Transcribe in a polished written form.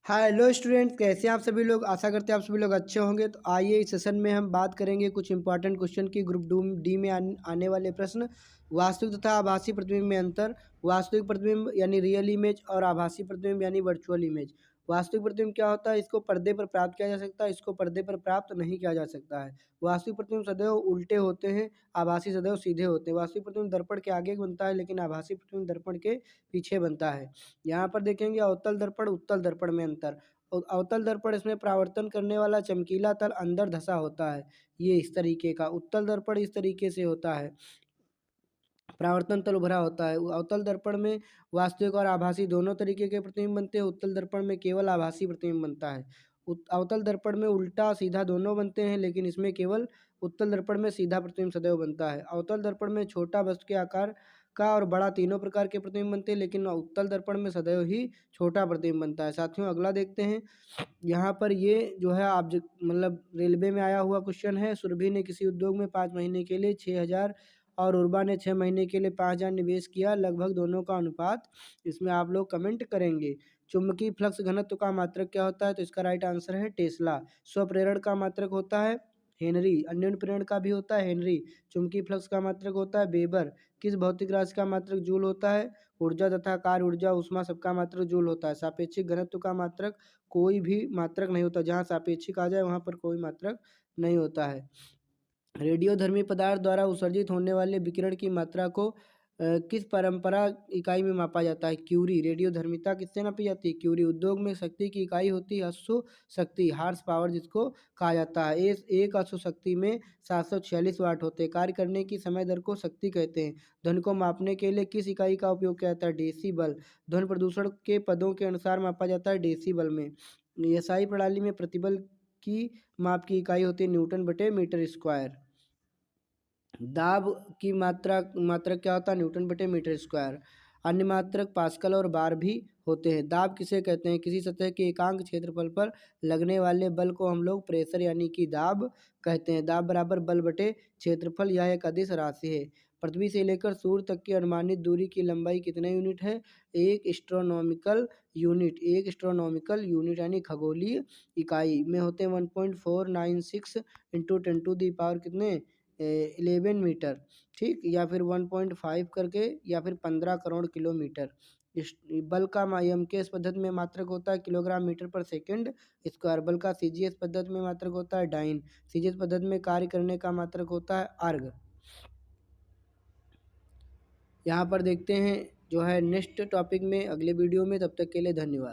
Hello student, कैसे हैं आप सभी लोग। आशा करते हैं आप सभी लोग अच्छे होंगे। तो आइए इस सेशन में हम बात करेंगे कुछ इंपॉर्टेंट क्वेश्चन की ग्रुप डी में आने वाले प्रश्न। वास्तविक तथा आभासी प्रतिबिंब में अंतर। वास्तविक प्रतिबिंब यानी रियल इमेज और आभासी प्रतिबिंब यानी वर्चुअल इमेज। वास्तविक प्रतिबिंब क्या होता है, इसको पर्दे पर प्राप्त किया जा सकता है, इसको पर्दे पर प्राप्त नहीं किया जा सकता है। वास्तविक प्रतिबिंब सदैव उल्टे होते हैं, आभासी सदैव सीधे होते हैं। वास्तविक प्रतिबिंब दर्पण के आगे बनता है लेकिन आभासी प्रतिबिंब दर्पण के पीछे बनता है। यहाँ पर देखेंगे अवतल दर्पण उत्तल दर्पण में अंतर। अवतल दर्पण, इसमें परावर्तन करने वाला चमकीला तल अंदर धंसा होता है, ये इस तरीके का। उत्तल दर्पण इस तरीके से होता है, परावर्तन तल उभरा होता है। अवतल दर्पण में वास्तविक और आभासी दोनों तरीके के प्रतिबिंब बनते हैं, उत्तल दर्पण में केवल आभासी प्रतिबिंब बनता है। अवतल दर्पण में उल्टा सीधा दोनों बनते हैं लेकिन इसमें केवल उत्तल दर्पण में सीधा प्रतिबिंब सदैव बनता है। अवतल दर्पण में छोटा वस्तु के आकार का और बड़ा तीनों प्रकार के प्रतिबिंब बनते हैं लेकिन उत्तल दर्पण में सदैव ही छोटा प्रतिबिंब बनता है। साथियों, अगला देखते हैं। यहाँ पर ये जो है आप मतलब रेलवे में आया हुआ क्वेश्चन है। सुरभि ने किसी उद्योग में 5 महीने के लिए 6,000 और उर्वा ने 6 महीने के लिए 5,000 निवेश किया, लगभग दोनों का अनुपात। इसमें आप लोग कमेंट करेंगे। चुंबकीय फ्लक्स घनत्व का मात्रक क्या होता है, तो इसका राइट आंसर है टेस्ला। स्वप्रेरण का मात्रक होता है हेनरी। अन्योन्य प्रेरण का भी होता है हेनरी। चुंबकीय फ्लक्स का मात्रक होता है वेबर। किस भौतिक राशि का मात्रक जूल होता है, ऊर्जा तथा कार्य ऊर्जा उष्मा सबका मात्रक जूल होता है। सापेक्षिक घनत्व का मात्रक कोई भी मात्रक नहीं होता, जहाँ सापेक्षिक आ जाए वहाँ पर कोई मात्रक नहीं होता है। रेडियोधर्मी पदार्थ द्वारा उत्सर्जित होने वाले विकिरण की मात्रा को किस परंपरा इकाई में मापा जाता है, क्यूरी। रेडियोधर्मिता किससे नापी जाती है, क्यूरी। उद्योग में शक्ति की इकाई होती है अश्व शक्ति, हार्स पावर जिसको कहा जाता है। एक अश्व शक्ति में 746 वाट होते हैं। कार्य करने की समय दर को शक्ति कहते हैं। ध्वनि को मापने के लिए किस इकाई का उपयोग किया जाता है, डेसीबल। ध्वनि प्रदूषण के पदों के अनुसार मापा जाता है डेसीबल में। एसआई प्रणाली में प्रतिबल की माप की इकाई होती है न्यूटन बटे मीटर स्क्वायर। दाब की मात्रक क्या होता है, न्यूटन बटे मीटर स्क्वायर। अन्य मात्रक पास्कल और बार भी होते हैं। दाब किसे कहते हैं, किसी सतह के एकांक क्षेत्रफल पर लगने वाले बल को हम लोग प्रेशर यानी कि दाब कहते हैं। दाब बराबर बल बटे क्षेत्रफल, यह एक अदिश राशि है। पृथ्वी से लेकर सूर्य तक की अनुमानित दूरी की लंबाई कितने यूनिट है, एक एस्ट्रोनॉमिकल यूनिट। एक एस्ट्रोनॉमिकल यूनिट यानी खगोलीय इकाई में होते हैं 1.496 इंटू 10 टू दी पावर कितने 11 मीटर, ठीक, या फिर 1.5 करके, या फिर 15 करोड़ किलोमीटर। इस बल का एम के एस पद्धति में मात्रक होता है किलोग्राम मीटर पर सेकंड स्क्वायर। बल का सी जी एस पद्धति में मात्रक होता है डाइन। सी जी एस पद्धति में कार्य करने का मात्रक होता है अर्ग। यहाँ पर देखते हैं जो है नेक्स्ट टॉपिक में अगले वीडियो में। तब तक के लिए धन्यवाद।